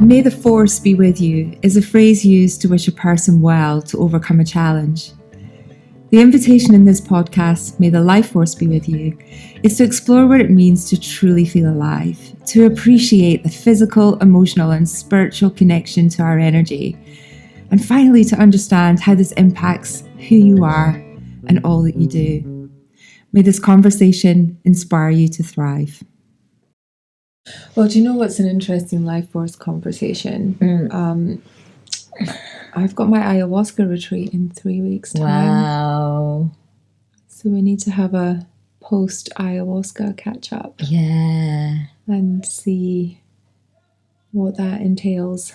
May the force be with you is a phrase used to wish a person well to overcome a challenge. The invitation in this podcast, May the life force be with you, is to explore what it means to truly feel alive, to appreciate the physical, emotional, and spiritual connection to our energy, and finally to understand how this impacts who you are and all that you do. May this conversation inspire you to thrive. Well, do you know what's an interesting life force conversation? I've got my ayahuasca retreat in 3 weeks' time. Wow. So we need to have a post-ayahuasca catch-up. Yeah. And see what that entails.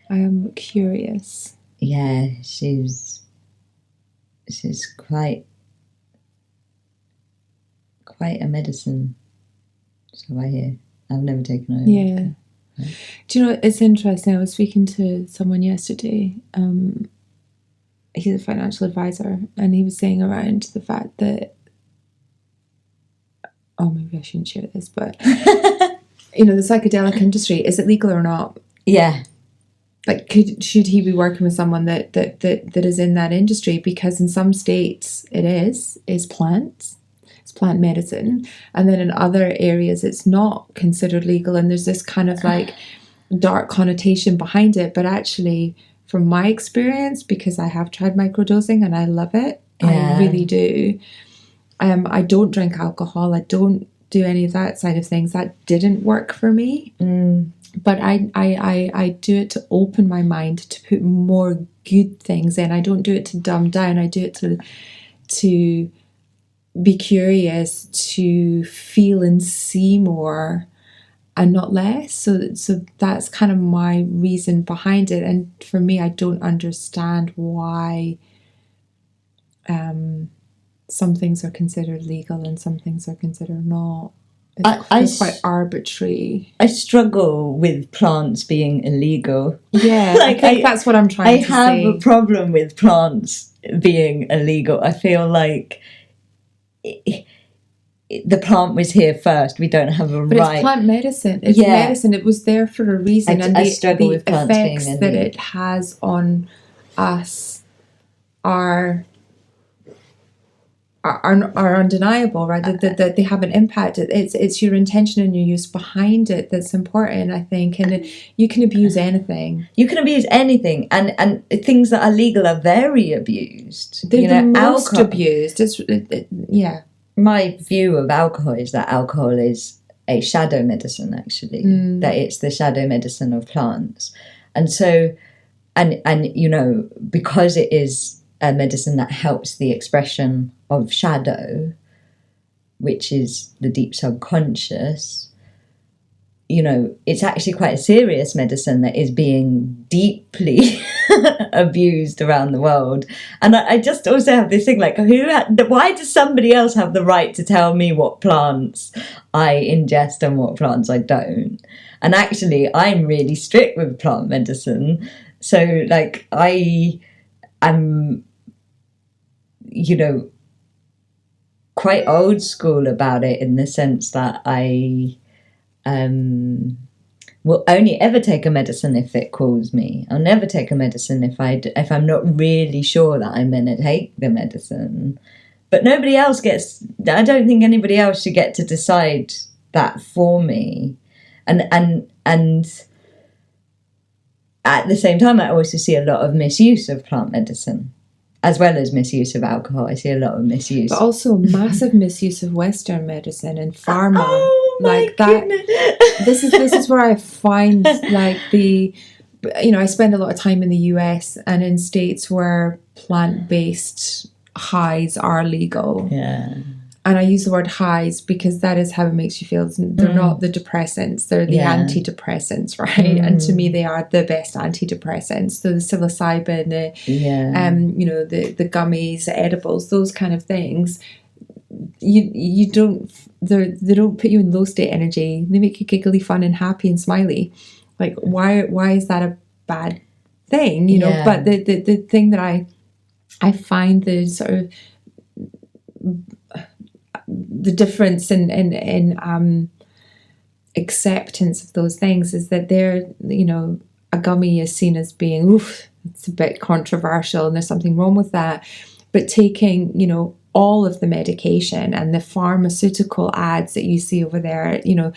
I am curious. Yeah, she's quite a medicine. So I hear. I've never taken ayahuasca. Yeah. Do you know, it's interesting. I was speaking to someone yesterday. He's a financial advisor, and he was saying around the fact that, oh, maybe I shouldn't share this, but you know, the psychedelic industry, is it legal or not? Yeah. Like, should he be working with someone that is in that industry? Because in some states it is plants. It's plant medicine, and then in other areas it's not considered legal, and there's this kind of like dark connotation behind it. But actually, from my experience, because I have tried microdosing and I love it, I really do. I don't drink alcohol. I don't do any of that side of things. That didn't work for me. But I do it to open my mind, to put more good things in. I don't do it to dumb down. I do it to be curious, to feel and see more and not less. So that's kind of my reason behind it. And for me, I don't understand why some things are considered legal and some things are considered not. It's quite arbitrary. I struggle with plants being illegal. Yeah, like, I think that's what I'm trying to say. I have a problem with plants being illegal. I feel like the plant was here first. We don't have a right. But it's plant medicine. It's medicine. It was there for a reason. I struggle with plants effects being that it has on us are undeniable, right? That they have an impact. It's your intention and your use behind it that's important, I think. And you can abuse anything. You can abuse anything, and things that are legal are very abused. They're the most abused. Yeah. My view of alcohol is that alcohol is a shadow medicine, actually. That it's the shadow medicine of plants, and so, and you know, because it is a medicine that helps the expression of shadow, which is the deep subconscious, you know, it's actually quite a serious medicine that is being deeply abused around the world. And I just also have this thing like, why does somebody else have the right to tell me what plants I ingest and what plants I don't? And actually, I'm really strict with plant medicine. So, like, I am, you know, quite old school about it in the sense that I will only ever take a medicine if it calls me. I'll never take a medicine if I'm not really sure that I'm going to take the medicine. But nobody else gets. I don't think anybody else should get to decide that for me. And at the same time, I also see a lot of misuse of plant medicine, as well as misuse of alcohol. I see a lot of misuse. But also massive misuse of Western medicine and pharma. Oh, like that. This is where I find like I spend a lot of time in the US and in states where plant-based highs are legal. Yeah. And I use the word highs because that is how it makes you feel. They're not the depressants. They're the antidepressants, right? And to me, they are the best antidepressants. So the psilocybin, the gummies, the edibles, those kind of things. They don't put you in low state energy. They make you giggly, fun, and happy and smiley. Like, why is that a bad thing? You know. But the thing that I find the sort of the difference in acceptance of those things is that they're, you know, a gummy is seen as being, oof, it's a bit controversial and there's something wrong with that. But taking, you know, all of the medication and the pharmaceutical ads that you see over there, you know,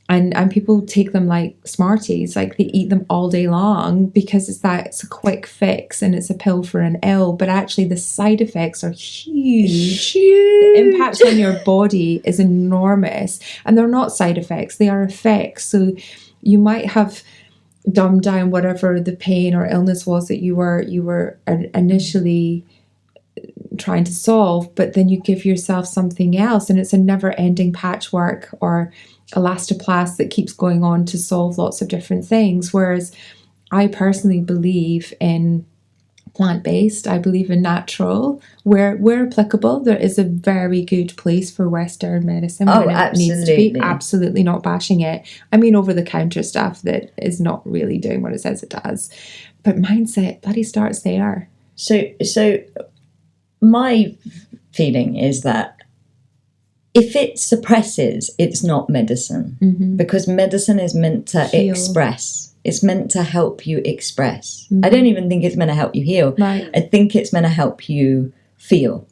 and people take them like Smarties, like they eat them all day long because it's a quick fix and it's a pill for an ill. But actually the side effects are huge. The impact on your body is enormous. And they're not side effects, they are effects. So you might have dumbed down whatever the pain or illness was that you were initially trying to solve, but then you give yourself something else, and it's a never-ending patchwork or elastoplast that keeps going on to solve lots of different things. Whereas I personally believe in plant-based, I believe in natural, where applicable. There is a very good place for Western medicine when it needs to be. Absolutely not bashing it. I mean, over-the-counter stuff that is not really doing what it says it does. But mindset bloody starts there. So my feeling is that if it suppresses, it's not medicine. Mm-hmm. Because medicine is meant to express. It's meant to help you express. Mm-hmm. I don't even think it's meant to help you heal. Right. I think it's meant to help you feel.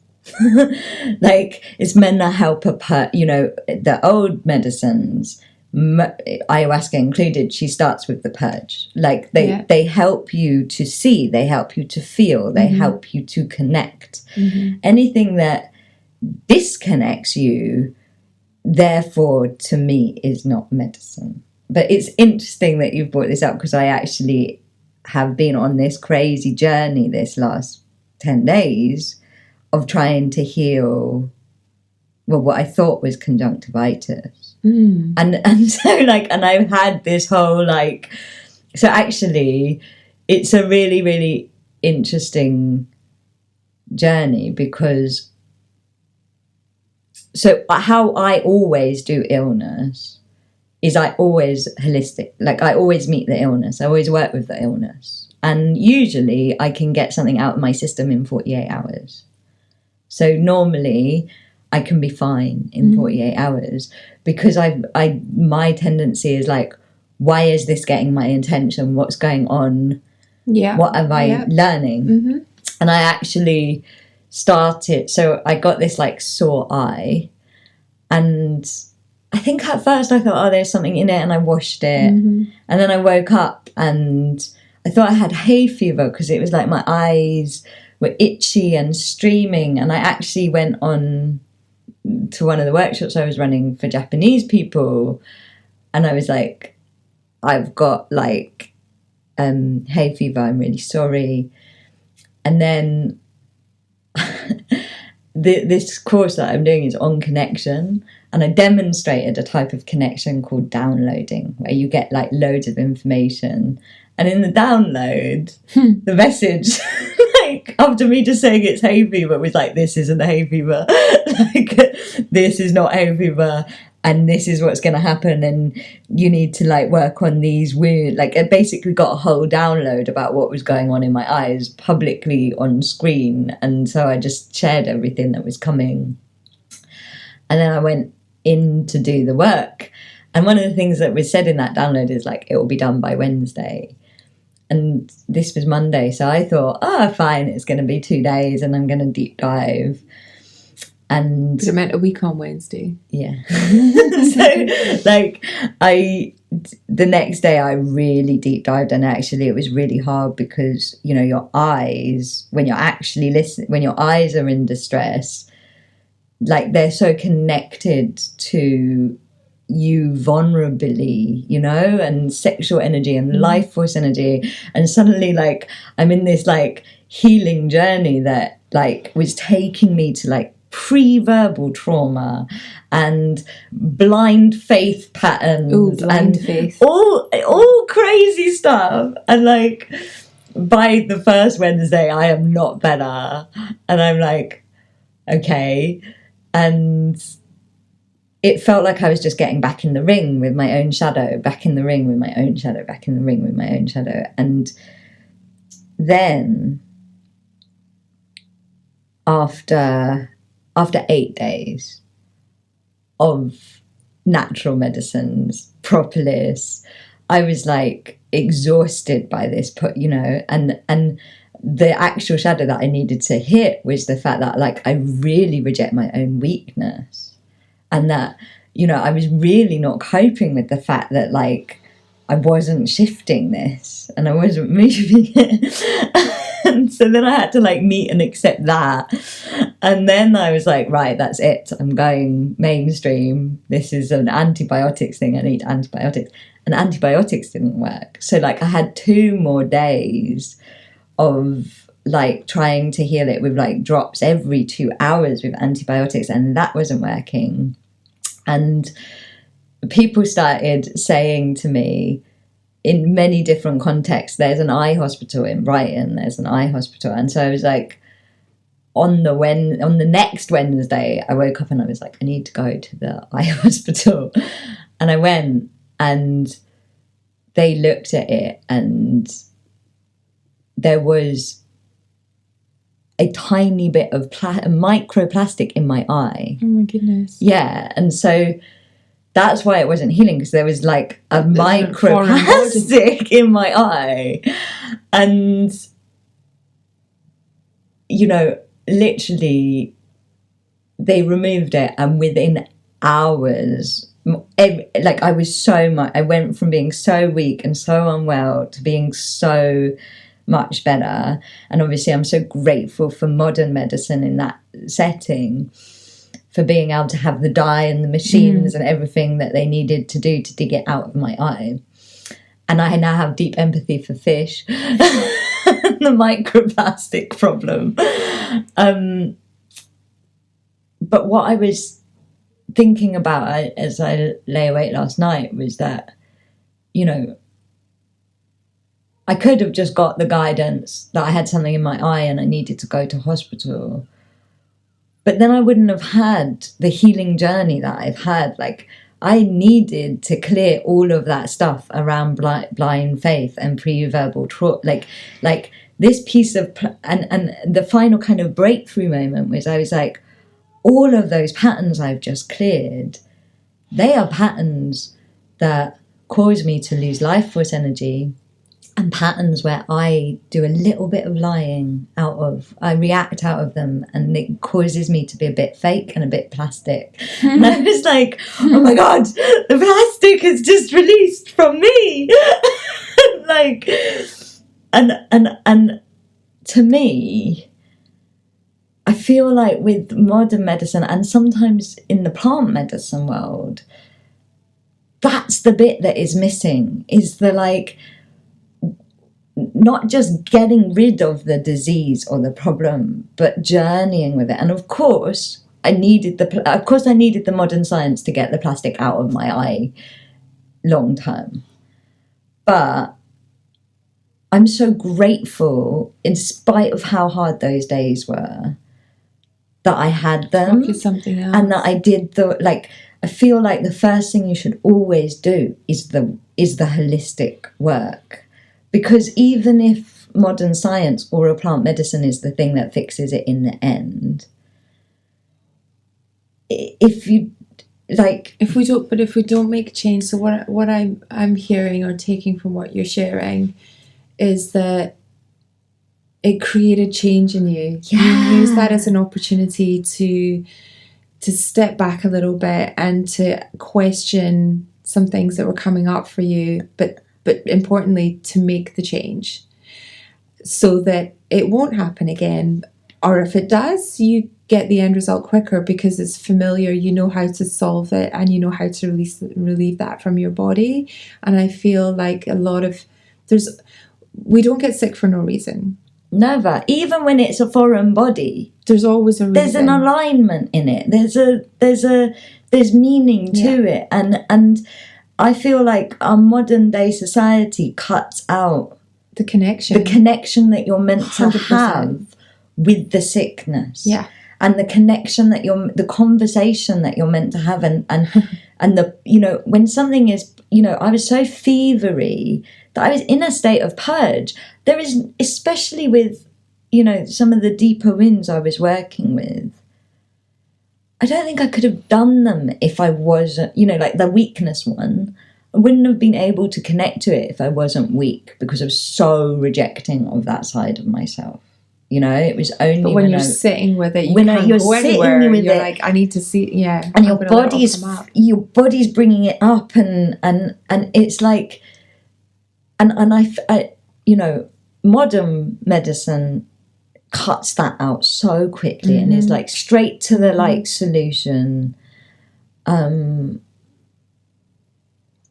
Like, it's meant to help the old medicines, ayahuasca included, she starts with the purge. Like they help you to see, they help you to feel, they help you to connect. Anything that disconnects you, therefore, to me, is not medicine. But it's interesting that you've brought this up, because I actually have been on this crazy journey this last 10 days of trying to heal, well, what I thought was conjunctivitis. And so and I've had this whole so actually it's a really, really interesting journey, because so how I always do illness is I always holistic, I always meet the illness, I always work with the illness, and usually I can get something out of my system in 48 hours. So normally I can be fine in 48 hours, because my tendency is why is this getting my attention? What's going on? Yeah. What am I learning? And I actually started, so I got this sore eye, and I think at first I thought, oh, there's something in it, and I washed it. And then I woke up and I thought I had hay fever, because it was my eyes were itchy and streaming. And I actually went on to one of the workshops I was running for Japanese people, and I was like, I've got hay fever, I'm really sorry. And then this course that I'm doing is on connection, and I demonstrated a type of connection called downloading, where you get loads of information, and in the download the message after me just saying it's hay fever was this isn't hay fever, this is not hay fever, and this is what's going to happen, and you need to work on these wounds. I basically got a whole download about what was going on in my eyes publicly on screen, and so I just shared everything that was coming, and then I went in to do the work, and one of the things that was said in that download is it will be done by Wednesday. And this was Monday, so I thought, fine, it's going to be 2 days and I'm going to deep dive. And but it meant a week on Wednesday. Yeah. So, the next day I really deep dived, and actually it was really hard, because, your eyes, when you're actually listening, when your eyes are in distress, they're so connected to you vulnerably, and sexual energy and life force energy, and suddenly I'm in this healing journey that was taking me to pre-verbal trauma and blind faith patterns. Faith. all crazy stuff, and by the first Wednesday I am not better, and I'm okay, and it felt like I was just getting back in the ring with my own shadow, back in the ring with my own shadow, back in the ring with my own shadow. And then after 8 days of natural medicines, propolis. I was like exhausted by this, and the actual shadow that I needed to hit was the fact that like I really reject my own weakness, and that, I was really not coping with the fact that like I wasn't shifting this and I wasn't moving it. And so then I had to like meet and accept that. And then I was like, right, that's it. I'm going mainstream. This is an antibiotics thing. I need antibiotics. And antibiotics didn't work. So like I had 2 more days of like trying to heal it with like drops every 2 hours with antibiotics, and that wasn't working. And people started saying to me in many different contexts, there's an eye hospital in Brighton, there's an eye hospital. And so I was like, on the next Wednesday, I woke up and I was like, I need to go to the eye hospital. And I went, and they looked at it, and there was a tiny bit of microplastic in my eye. Oh my goodness. Yeah. And so that's why it wasn't healing, because there was like a microplastic in my eye. And, literally they removed it, and within hours, I went from being so weak and so unwell to being so much better. And obviously I'm so grateful for modern medicine in that setting, for being able to have the dye and the machines and everything that they needed to do to dig it out of my eye. And I now have deep empathy for fish. The microplastic problem. But what I was thinking about as I lay awake last night was that, I could have just got the guidance that I had something in my eye and I needed to go to hospital. But then I wouldn't have had the healing journey that I've had. Like, I needed to clear all of that stuff around blind faith and pre-verbal trauma. Like this piece of, and the final kind of breakthrough moment was I was like, all of those patterns I've just cleared, they are patterns that cause me to lose life force energy, and patterns where I do a little bit of lying I react out of them, and it causes me to be a bit fake and a bit plastic. And I was like, oh my God, the plastic is just released from me. Like, and to me, I feel like with modern medicine, and sometimes in the plant medicine world, that's the bit that is missing, is the like, not just getting rid of the disease or the problem, but journeying with it. And of course, I needed the modern science to get the plastic out of my eye long term. But I'm so grateful, in spite of how hard those days were, that I had them. Focus something else. And that I did I feel like the first thing you should always do is the holistic work. Because even if modern science or a plant medicine is the thing that fixes it in the end, if we don't make change, so what I'm hearing or taking from what you're sharing is that it created change in you. Yeah. You use that as an opportunity to step back a little bit and to question some things that were coming up for you, but importantly, to make the change so that it won't happen again. Or if it does, you get the end result quicker because it's familiar, you know how to solve it, and you know how to relieve that from your body. And I feel like we don't get sick for no reason. Never. Even when it's a foreign body, there's always a reason. There's an alignment in it. There's meaning to it. And I feel like our modern day society cuts out the connection that you're meant 100%. To have with the sickness. Yeah. And the connection the conversation that you're meant to have, and the, when something is, I was so fevery that I was in a state of purge. There is, especially with, some of the deeper winds I was working with, I don't think I could have done them if I wasn't, like the weakness one. I wouldn't have been able to connect to it if I wasn't weak, because I was so rejecting of that side of myself. It was only but when you're sitting with it, you're sitting with you're it, like, I need to see, and your body's bringing it up, and it's like, and I modern medicine cuts that out so quickly, and is like straight to the like solution. But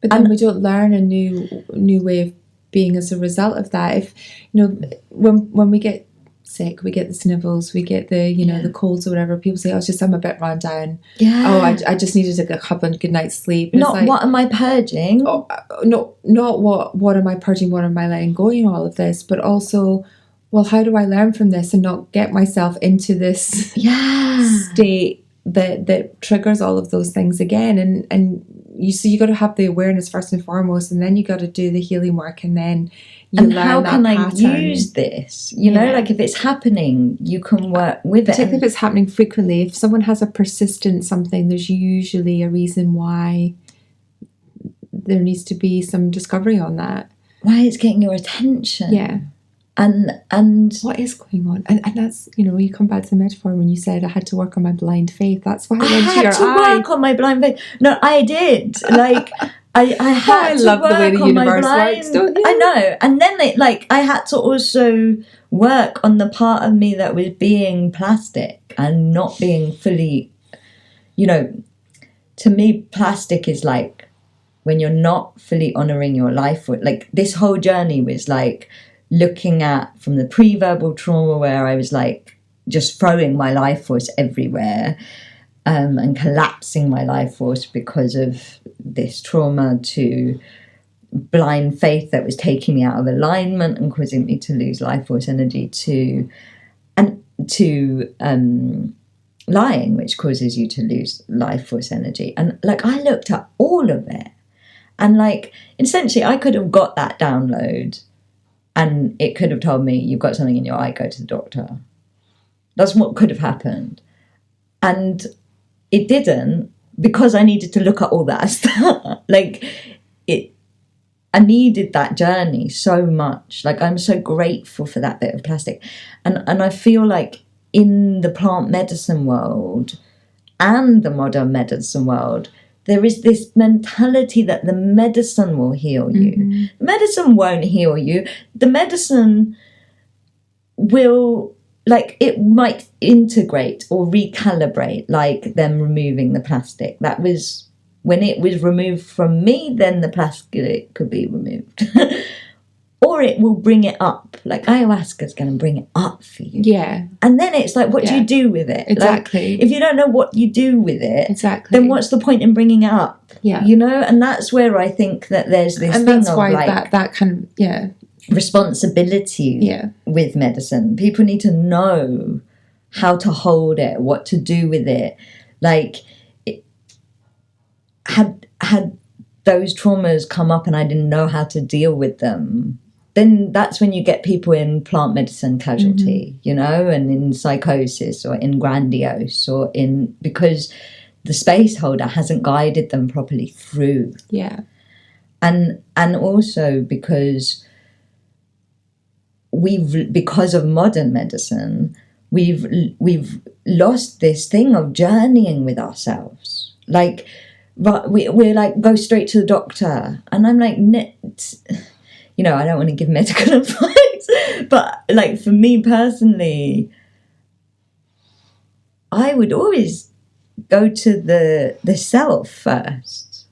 then we don't learn a new way of being as a result of that. If when we get sick, we get the snivels, we get the the colds or whatever, people say, oh, it's just I'm a bit run down. Oh, I just needed a couple of good night's sleep. And not like, what am I purging? Oh, no, not what am I purging, what am I letting go in all of this, but also, well, how do I learn from this and not get myself into this state that triggers all of those things again? And you got to have the awareness first and foremost, and then you got to do the healing work, and then you learn how that can pattern. I use this? Like if it's happening, you can work with it. Particularly if it's happening frequently. If someone has a persistent something, there's usually a reason why there needs to be some discovery on that. Why it's getting your attention. Yeah. And what is going on? And that's, you come back to the metaphor when you said I had to work on my blind faith. That's why I went to your eye. I had to work on my blind faith. No, I did. Like, I had to love work the way the on my universe blind. works, don't you? I know. And then I had to also work on the part of me that was being plastic and not being fully, to me, plastic is like when you're not fully honouring your life. Like this whole journey was like looking at from the pre-verbal trauma where I was like just throwing my life force everywhere and collapsing my life force because of this trauma, to blind faith that was taking me out of alignment and causing me to lose life force energy, to lying, which causes you to lose life force energy. And like I looked at all of it, and like essentially I could have got that download and it could have told me, you've got something in your eye, go to the doctor. That's what could have happened. And it didn't, because I needed to look at all that stuff. I needed that journey so much. Like, I'm so grateful for that bit of plastic. And I feel like in the plant medicine world and the modern medicine world, there is this mentality that the medicine will heal you. Mm-hmm. Medicine won't heal you. The medicine will, like, it might integrate or recalibrate, like them removing the plastic. That was, when it was removed from me, then the plastic could be removed. Or it will bring it up. Like, ayahuasca is going to bring it up for you. Yeah. And then it's like, what do you do with it? Exactly. Like, if you don't know what you do with it, exactly, then what's the point in bringing it up? Yeah. And that's where I think that there's this and thing that's of why like that kind of, responsibility with medicine. People need to know how to hold it, what to do with it. Like, had those traumas come up and I didn't know how to deal with them, then that's when you get people in plant medicine casualty, and in psychosis or in grandiose or in, because the space holder hasn't guided them properly through. Yeah. And also because because of modern medicine, we've lost this thing of journeying with ourselves. Like, but we're like, go straight to the doctor. And I'm like, I don't want to give medical advice, but like for me personally, I would always go to the self first,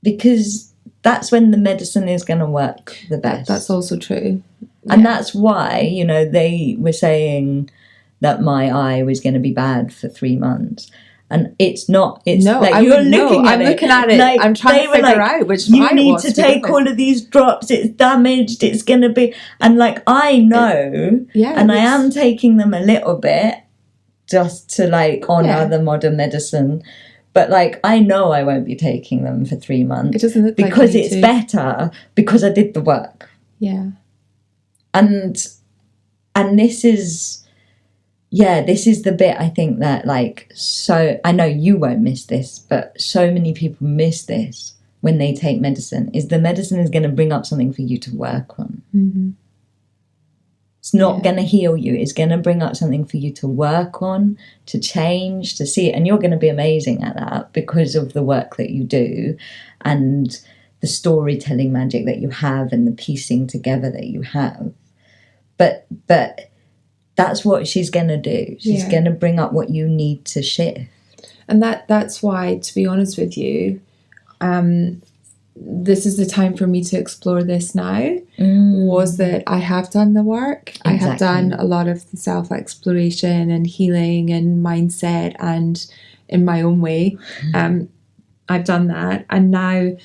because that's when the medicine is going to work the best. That's also true. And that's why, they were saying that my eye was going to be bad for 3 months. And it's not. It's no, like I'm looking at it. Like, I'm trying to figure out which you need to take all of these drops. It's damaged. It's going to be. And like, I know. And I am taking them a little bit just to like honor the modern medicine. But like, I know I won't be taking them for 3 months. It doesn't look because like it's better because I did the work. Yeah. And this is yeah, this is the bit I think that, like, so I know you won't miss this, but so many people miss this when they take medicine, is the medicine is going to bring up something for you to work on. Mm-hmm. It's not going to heal you. It's going to bring up something for you to work on, to change, to see it. And you're going to be amazing at that because of the work that you do and the storytelling magic that you have and the piecing together that you have. But that's what she's going to do. She's going to bring up what you need to shift. And that's why, to be honest with you, this is the time for me to explore this now, was that I have done the work. Exactly. I have done a lot of the self-exploration and healing and mindset, and in my own way, I've done that. And now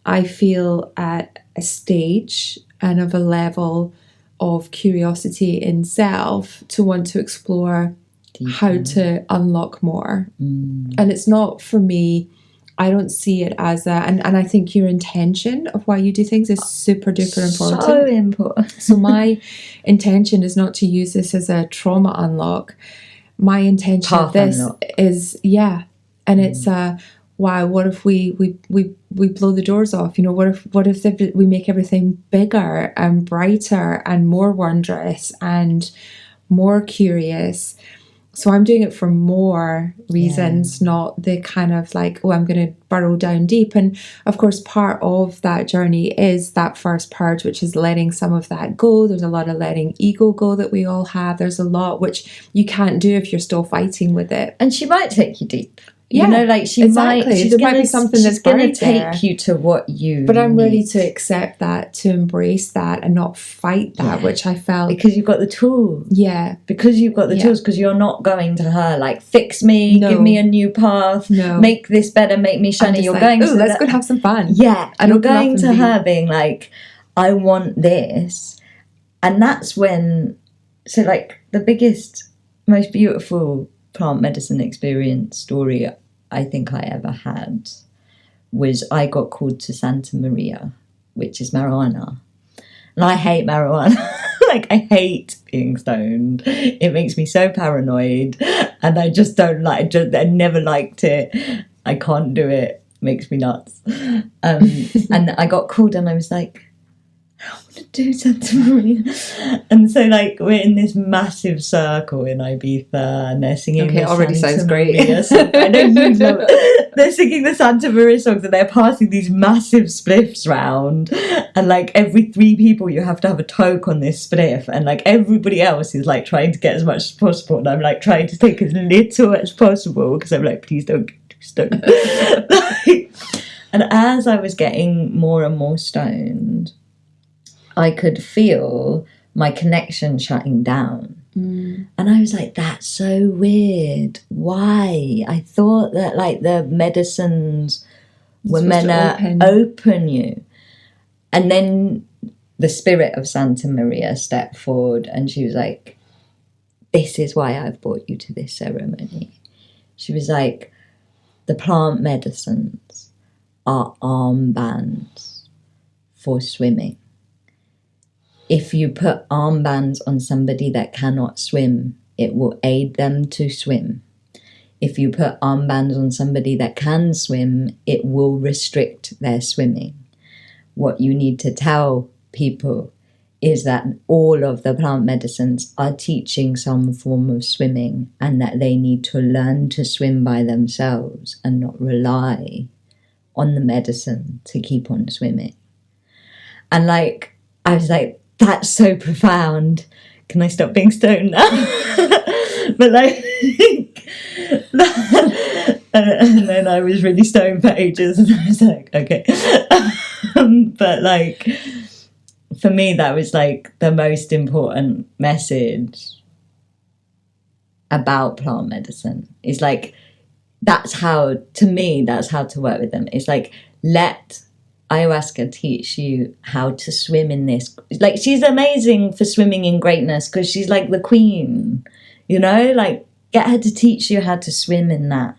I feel at a stage and of a level of curiosity in self to want to explore how to unlock more. And it's not for me, I don't see it as a, and I think your intention of why you do things is super duper important. So important. So my intention is not to use this as a trauma unlock. My intention of this is, and it's wow, what if we blow the doors off? You know, what if we make everything bigger and brighter and more wondrous and more curious? So I'm doing it for more reasons, not the kind of like, oh, I'm going to burrow down deep. And of course, part of that journey is that first purge, which is letting some of that go. There's a lot of letting ego go that we all have. There's a lot which you can't do if you're still fighting with it. And she might take you deep. Yeah, you know, like she's might be something that's going to take you to what you But I'm need. ready to accept that, to embrace that and not fight that, which I felt. Because you've got the tools. Yeah. Because you've got the tools, because you're not going to her like, fix me, give me a new path, make this better, make me shiny. You're like, going to let's go have some fun. Yeah. And you're going to her being like, I want this. And that's when, so like the biggest, most beautiful plant medicine experience story I think I ever had was I got called to Santa Maria, which is marijuana. And I hate marijuana. Like, I hate being stoned. It makes me so paranoid. And I just don't like it. I never liked it. I can't do it. It makes me nuts. And I got called and I was like, I want to do Santa Maria. And so, like, we're in this massive circle in Ibiza and they're singing the already Santa sounds great. Maria song. I know you know it. They're singing the Santa Maria songs and they're passing these massive spliffs round. And, like, every 3 people you have to have a toke on this spliff. And, like, everybody else is, like, trying to get as much as possible. And I'm, like, trying to take as little as possible because I'm like, please don't get too stoned. And as I was getting more and more stoned, I could feel my connection shutting down. And I was like, that's so weird. Why? I thought that, like, the medicines were meant to open you. And then the spirit of Santa Maria stepped forward and she was like, this is why I've brought you to this ceremony. She was like, the plant medicines are armbands for swimming. If you put armbands on somebody that cannot swim, it will aid them to swim. If you put armbands on somebody that can swim, it will restrict their swimming. What you need to tell people is that all of the plant medicines are teaching some form of swimming and that they need to learn to swim by themselves and not rely on the medicine to keep on swimming. And, like, I was like, that's so profound. Can I stop being stoned now? But, like, and then I was really stoned for ages and I was like, okay. But, like, for me, that was, like, the most important message about plant medicine. It's like, that's how, to me, that's how to work with them. It's like, let ayahuasca teach you how to swim in this. Like, she's amazing for swimming in greatness because she's like the queen, you know, like, get her to teach you how to swim in that.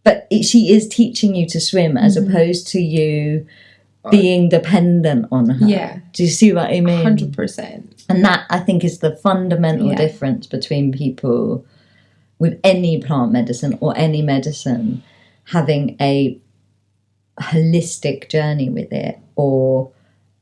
But she is teaching you to swim as opposed to you being dependent on her. Yeah. Do you see what I mean? 100%. And that, I think, is the fundamental Yeah. difference between people with any plant medicine or any medicine having a holistic journey with it, or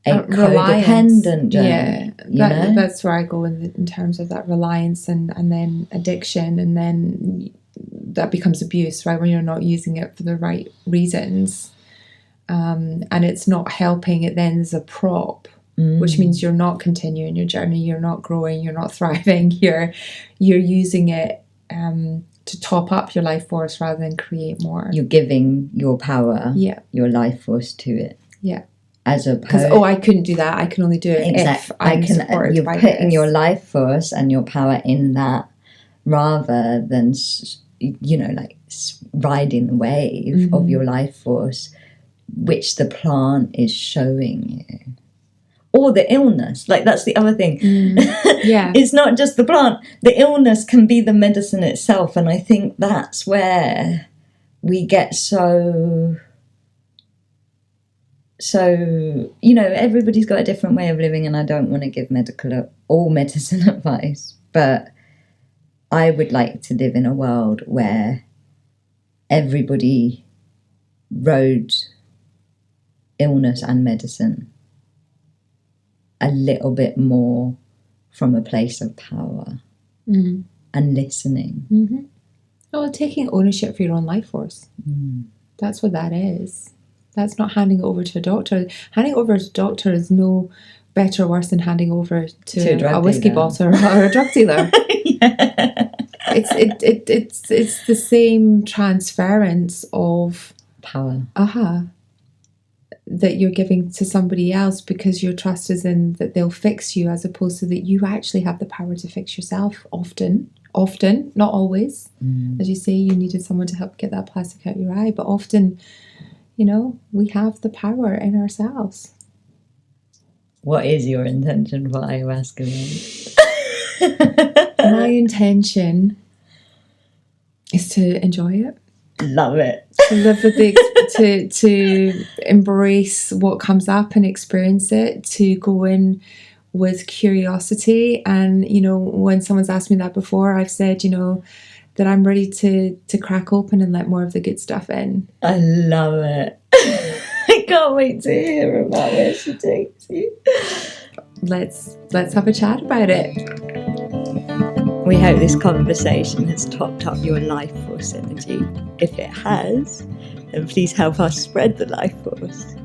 a codependent journey. Yeah, that's where I go in terms of that reliance and then addiction, and then that becomes abuse, right, when you're not using it for the right reasons, and it's not helping. It then is a prop, which means you're not continuing your journey, you're not growing, you're not thriving, you're using it to top up your life force rather than create more. You're giving your power, your life force to it. Yeah. As a because I couldn't do that. I can only do it if I'm supported you're by putting this. your life force and your power in that, rather than like riding the wave of your life force, which the plant is showing you. Or the illness, like that's the other thing. Yeah. It's not just the plant. The illness can be the medicine itself. And I think that's where we get so, everybody's got a different way of living, and I don't want to give all medicine advice, but I would like to live in a world where everybody rode illness and medicine a little bit more from a place of power and listening. Well, taking ownership for your own life force. That's what that is. That's not handing it over to a doctor. Handing it over to a doctor is no better or worse than handing over to a whiskey bottle or a drug dealer. It's the same transference of power. That you're giving to somebody else, because your trust is in that they'll fix you, as opposed to that you actually have the power to fix yourself. Often, not always. As you say, you needed someone to help get that plastic out your eye, but often, we have the power in ourselves. What is your intention for ayahuasca? My intention is to enjoy it. Love it. To live with to embrace what comes up and experience it, to go in with curiosity. And when someone's asked me that before, I've said that I'm ready to crack open and let more of the good stuff in. I love it. I can't wait to hear about where she takes you. Let's have a chat about it. We hope this conversation has topped up your life force energy. If it has, then please help us spread the life force.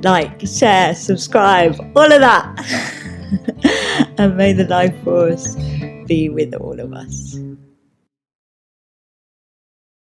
Like, share, subscribe, all of that. And may the life force be with all of us.